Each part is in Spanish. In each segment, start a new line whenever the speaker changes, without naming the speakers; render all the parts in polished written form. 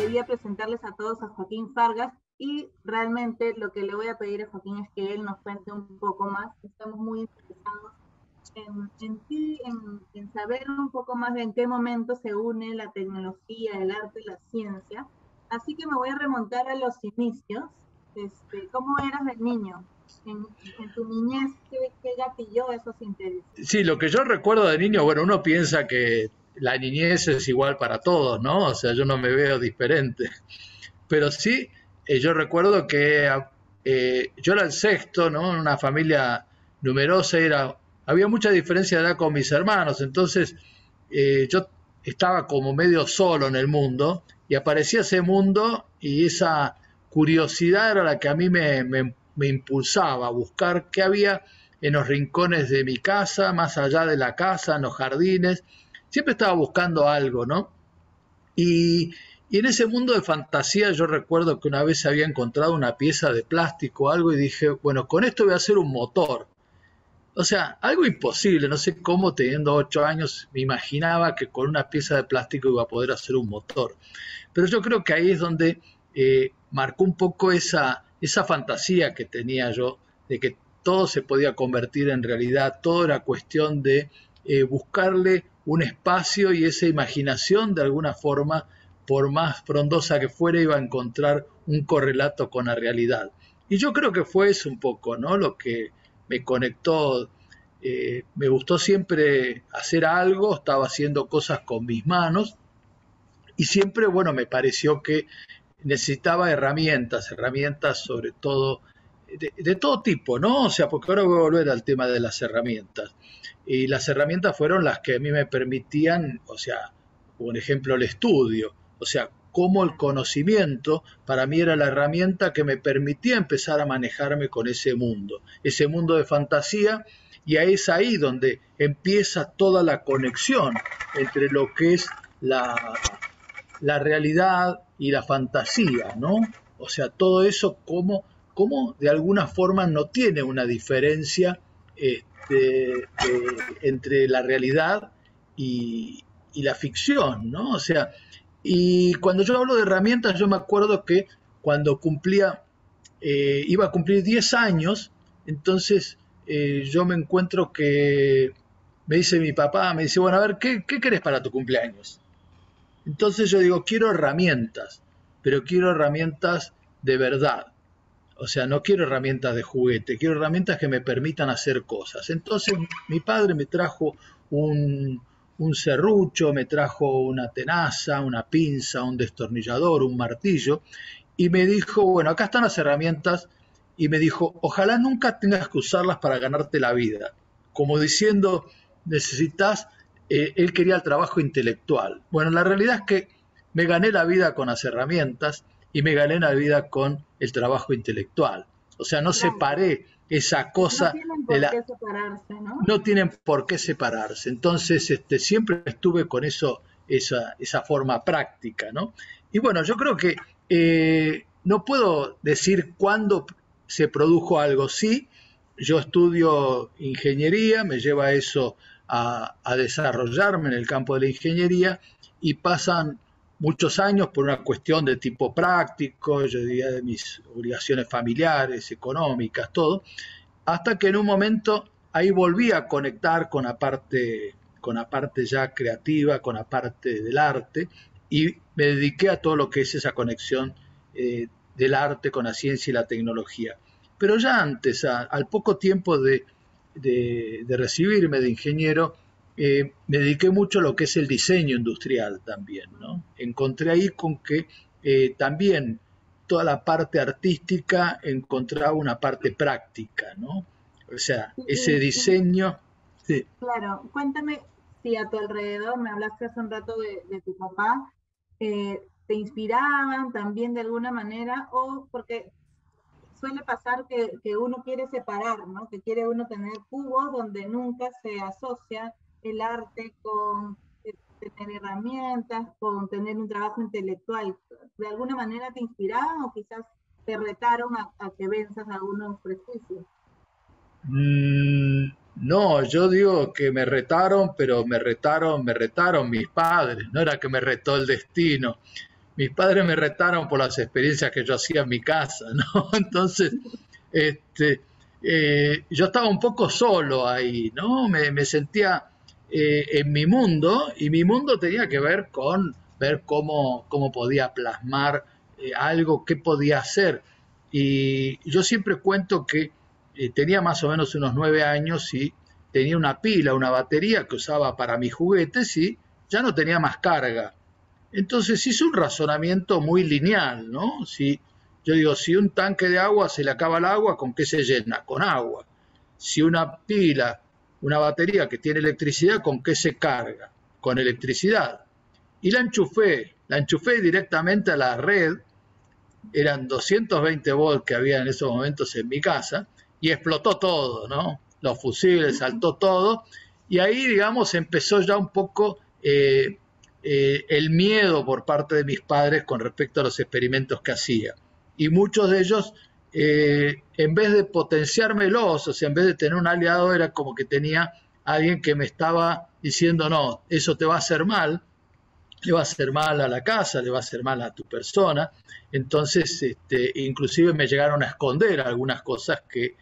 quería presentarles a todos a Joaquín Fargas, y realmente lo que le voy a pedir a Joaquín es que él nos cuente un poco más. Estamos muy interesados en ti, en saber un poco más de en qué momento se une la tecnología, el arte y la ciencia. Así que me voy a remontar a los inicios. ¿Cómo eras de niño? En tu niñez, ¿qué gatilló esos intereses?
Sí, lo que yo recuerdo de niño, bueno, uno piensa que la niñez es igual para todos, ¿no? O sea, yo no me veo diferente. Pero sí, yo recuerdo que yo era el sexto, ¿no? En una familia numerosa, había mucha diferencia de edad con mis hermanos, entonces yo estaba como medio solo en el mundo y aparecía ese mundo y esa curiosidad era la que a mí me impulsaba a buscar qué había en los rincones de mi casa, más allá de la casa, en los jardines. Siempre estaba buscando algo, ¿no? Y en ese mundo de fantasía yo recuerdo que una vez había encontrado una pieza de plástico o algo y dije, bueno, con esto voy a hacer un motor. O sea, algo imposible, no sé cómo teniendo 8 años me imaginaba que con una pieza de plástico iba a poder hacer un motor. Pero yo creo que ahí es donde marcó un poco esa fantasía que tenía yo, de que todo se podía convertir en realidad, todo era cuestión de buscarle un espacio y esa imaginación de alguna forma, por más frondosa que fuera, iba a encontrar un correlato con la realidad. Y yo creo que fue eso un poco, ¿no? Lo que me conectó. Me gustó siempre hacer algo, estaba haciendo cosas con mis manos y siempre, bueno, me pareció que necesitaba herramientas sobre todo de todo tipo, ¿no? O sea, porque ahora voy a volver al tema de las herramientas. Y las herramientas fueron las que a mí me permitían, o sea, por ejemplo, el estudio, o sea, cómo el conocimiento para mí era la herramienta que me permitía empezar a manejarme con ese mundo de fantasía, y ahí es ahí donde empieza toda la conexión entre lo que es la realidad y la fantasía, ¿no? O sea, todo eso como de alguna forma no tiene una diferencia entre la realidad y la ficción, ¿no? O sea, y cuando yo hablo de herramientas, yo me acuerdo que cuando iba a cumplir 10 años, entonces yo me encuentro que me dice mi papá, me dice, bueno, a ver, ¿qué querés para tu cumpleaños? Entonces yo digo, quiero herramientas, pero quiero herramientas de verdad. O sea, no quiero herramientas de juguete, quiero herramientas que me permitan hacer cosas. Entonces mi padre me trajo un serrucho, me trajo una tenaza, una pinza, un destornillador, un martillo, y me dijo, bueno, acá están las herramientas, y me dijo, ojalá nunca tengas que usarlas para ganarte la vida. Como diciendo, necesitas, él quería el trabajo intelectual. Bueno, la realidad es que me gané la vida con las herramientas y me gané la vida con el trabajo intelectual. O sea, no
Claro,
separé esa
no
cosa
tienen
de
por
la...
qué separarse, ¿no?
No tienen por qué separarse. Entonces, siempre estuve con esa forma práctica, ¿no? Y bueno, yo creo que no puedo decir cuándo se produjo algo. Sí, yo estudio ingeniería, me lleva eso a desarrollarme en el campo de la ingeniería y pasan muchos años por una cuestión de tipo práctico, yo diría de mis obligaciones familiares, económicas, todo, hasta que en un momento ahí volví a conectar con la parte ya creativa, con la parte del arte, y me dediqué a todo lo que es esa conexión del arte con la ciencia y la tecnología. Pero ya antes, al poco tiempo de recibirme de ingeniero, me dediqué mucho a lo que es el diseño industrial también, ¿no? Encontré ahí con que también toda la parte artística encontraba una parte práctica, ¿no? O sea, ese diseño... Sí.
Claro, cuéntame si a tu alrededor, me hablaste hace un rato de tu papá, te inspiraban también de alguna manera, o porque suele pasar que uno quiere separar, ¿no? Que quiere uno tener cubos donde nunca se asocia el arte con tener herramientas, con tener un trabajo intelectual. ¿De alguna manera te inspiraban o quizás te retaron a que venzas algunos prejuicios?
No, yo digo que me retaron, pero me retaron mis padres, no era que me retó el destino. mis padres me retaron por las experiencias que yo hacía en mi casa, ¿no? Entonces, yo estaba un poco solo ahí, ¿no? Me sentía en mi mundo, y mi mundo tenía que ver con ver cómo podía plasmar algo, qué podía hacer. Y yo siempre cuento que tenía más o menos unos 9 años y tenía una pila, una batería que usaba para mis juguetes y ya no tenía más carga. Entonces hice un razonamiento muy lineal, ¿no? Si, yo digo, si un tanque de agua se le acaba el agua, ¿con qué se llena? Con agua. Si una pila, una batería que tiene electricidad, ¿con qué se carga? Con electricidad. Y la enchufé directamente a la red, eran 220 volts que había en esos momentos en mi casa, y explotó todo, ¿no? Los fusibles, saltó todo, y ahí, digamos, empezó ya un poco el miedo por parte de mis padres con respecto a los experimentos que hacía. Y muchos de ellos, en vez de potenciármelos, o sea, en vez de tener un aliado, era como que tenía alguien que me estaba diciendo, no, eso te va a hacer mal, le va a hacer mal a la casa, le va a hacer mal a tu persona. Entonces, inclusive me llegaron a esconder algunas cosas que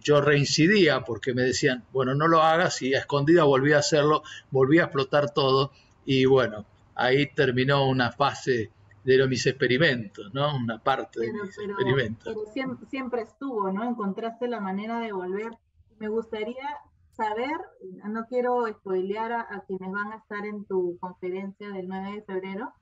yo reincidía porque me decían, bueno, no lo hagas, y a escondida volví a hacerlo, volví a explotar todo, y bueno, ahí terminó una fase de mis experimentos, ¿no? Una parte de mis experimentos.
Pero siempre estuvo, ¿no? Encontraste la manera de volver. Me gustaría saber, no quiero spoilear a quienes van a estar en tu conferencia del 9 de febrero,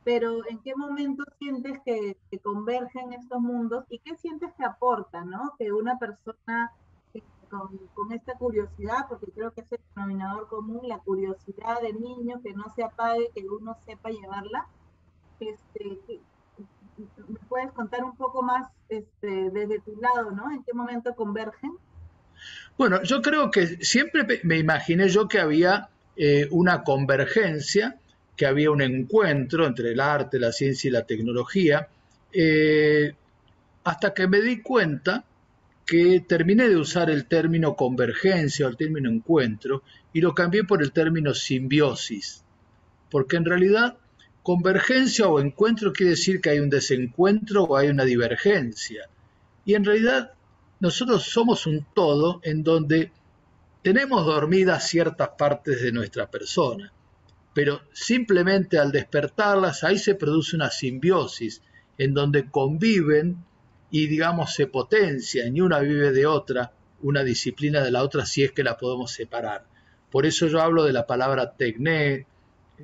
pero ¿en qué momento sientes que convergen estos mundos y qué sientes que aporta, ¿no? Que una persona con esta curiosidad, porque creo que es el denominador común, la curiosidad del niño, que no se apague, que uno sepa llevarla. ¿Me puedes contar un poco más desde tu lado, ¿no? ¿En qué momento convergen?
Bueno, yo creo que siempre me imaginé yo que había una convergencia, que había un encuentro entre el arte, la ciencia y la tecnología, eh, hasta que me di cuenta que terminé de usar el término convergencia o el término encuentro y lo cambié por el término simbiosis, porque en realidad convergencia o encuentro quiere decir que hay un desencuentro o hay una divergencia. Y en realidad nosotros somos un todo en donde tenemos dormidas ciertas partes de nuestra persona, pero simplemente al despertarlas ahí se produce una simbiosis en donde conviven y, digamos, se potencian, y una vive de otra, una disciplina de la otra, si es que la podemos separar. Por eso yo hablo de la palabra tecné,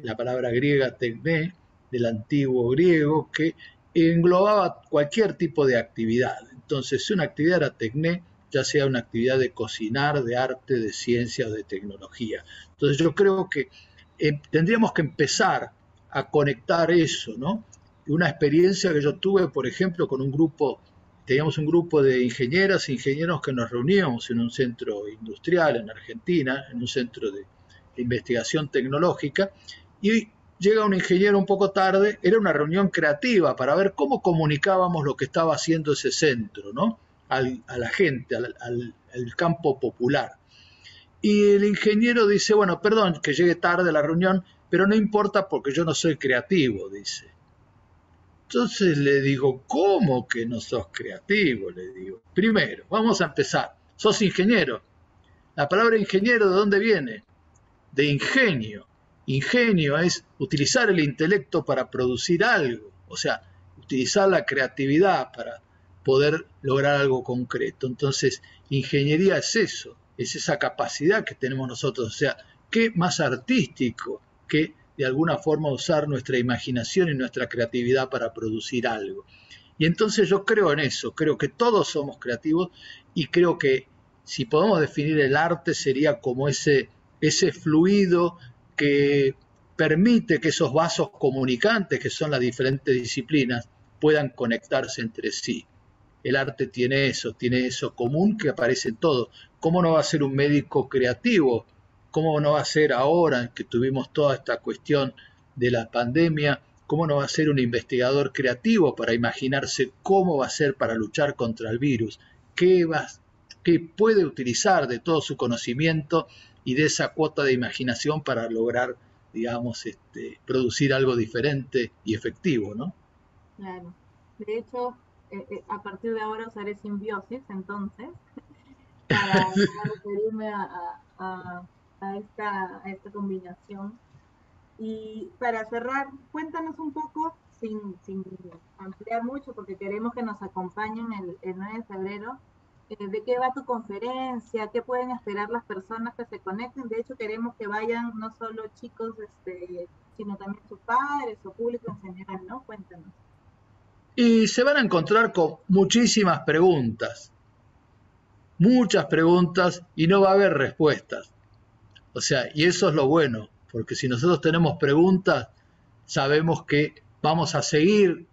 la palabra griega tecné, del antiguo griego, que englobaba cualquier tipo de actividad. Entonces, si una actividad era tecné, ya sea una actividad de cocinar, de arte, de ciencia o de tecnología. Entonces, yo creo que tendríamos que empezar a conectar eso, ¿no? Una experiencia que yo tuve, por ejemplo, con un grupo, teníamos un grupo de ingenieras e ingenieros que nos reuníamos en un centro industrial en Argentina, en un centro de investigación tecnológica, y llega un ingeniero un poco tarde, era una reunión creativa para ver cómo comunicábamos lo que estaba haciendo ese centro, ¿no? A la gente, al campo popular. Y el ingeniero dice, bueno, perdón que llegue tarde a la reunión, pero no importa porque yo no soy creativo, dice. Entonces le digo, ¿cómo que no sos creativo? Le digo, primero, vamos a empezar, sos ingeniero. La palabra ingeniero, ¿de dónde viene? De ingenio. Ingenio es utilizar el intelecto para producir algo, o sea, utilizar la creatividad para poder lograr algo concreto. Entonces, ingeniería es eso, es esa capacidad que tenemos nosotros, o sea, ¿qué más artístico que de alguna forma usar nuestra imaginación y nuestra creatividad para producir algo? Y entonces yo creo en eso, creo que todos somos creativos, y creo que si podemos definir el arte sería como ese fluido que permite que esos vasos comunicantes, que son las diferentes disciplinas, puedan conectarse entre sí. El arte tiene eso común que aparece en todo. ¿Cómo no va a ser un médico creativo? ¿Cómo no va a ser ahora que tuvimos toda esta cuestión de la pandemia? ¿Cómo no va a ser un investigador creativo para imaginarse cómo va a ser para luchar contra el virus? ¿Qué puede utilizar de todo su conocimiento y de esa cuota de imaginación para lograr digamos, producir algo diferente y efectivo, ¿no?
Claro. De hecho, a partir de ahora usaré simbiosis, entonces, para referirme a esta combinación. Y para cerrar, cuéntanos un poco, sin ampliar mucho, porque queremos que nos acompañen el 9 de febrero, de qué va tu conferencia, qué pueden esperar las personas que se conecten. De hecho, queremos que vayan no solo chicos, sino también sus padres o público en general, ¿no? Cuéntanos.
Y se van a encontrar con muchas preguntas y no va a haber respuestas. O sea, y eso es lo bueno, porque si nosotros tenemos preguntas, sabemos que vamos a seguir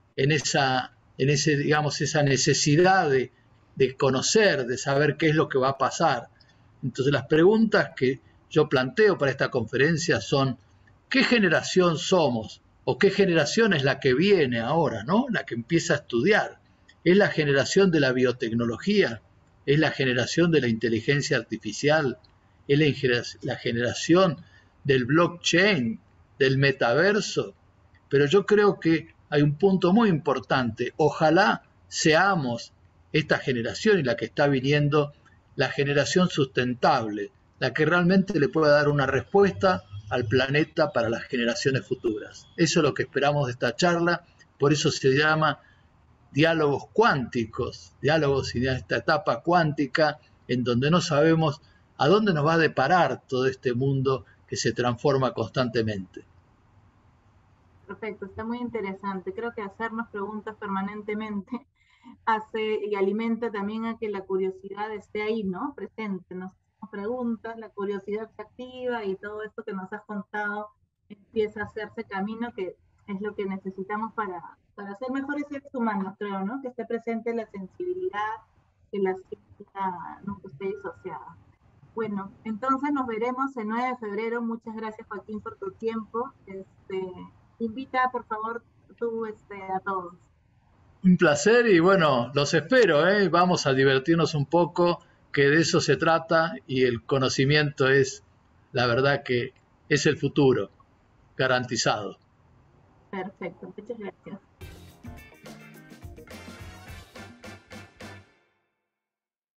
digamos, esa necesidad de conocer, de saber qué es lo que va a pasar. Entonces las preguntas que yo planteo para esta conferencia son, ¿qué generación somos? ¿O qué generación es la que viene ahora, ¿no? La que empieza a estudiar. ¿Es la generación de la biotecnología? ¿Es la generación de la inteligencia artificial? ¿Es la generación del blockchain, del metaverso? Pero yo creo que hay un punto muy importante. Ojalá seamos esta generación y la que está viniendo, la generación sustentable, la que realmente le pueda dar una respuesta al planeta para las generaciones futuras. Eso es lo que esperamos de esta charla, por eso se llama diálogos cuánticos, diálogos en esta etapa cuántica en donde no sabemos a dónde nos va a deparar todo este mundo que se transforma constantemente.
Perfecto, está muy interesante. Creo que hacernos preguntas permanentemente hace y alimenta también a que la curiosidad esté ahí, ¿no? Presente. Nos hacemos preguntas, la curiosidad se activa y todo esto que nos has contado empieza a hacerse camino, que es lo que necesitamos para ser mejores seres humanos, creo, ¿no? Que esté presente la sensibilidad, que la ciencia nunca esté disociada. Bueno, entonces nos veremos el 9 de febrero. Muchas gracias, Joaquín, por tu tiempo. Invita, por favor, tú a todos.
Un placer y bueno, los espero, ¿eh? Vamos a divertirnos un poco, que de eso se trata y el conocimiento es, la verdad que es el futuro, garantizado.
Perfecto, muchas gracias.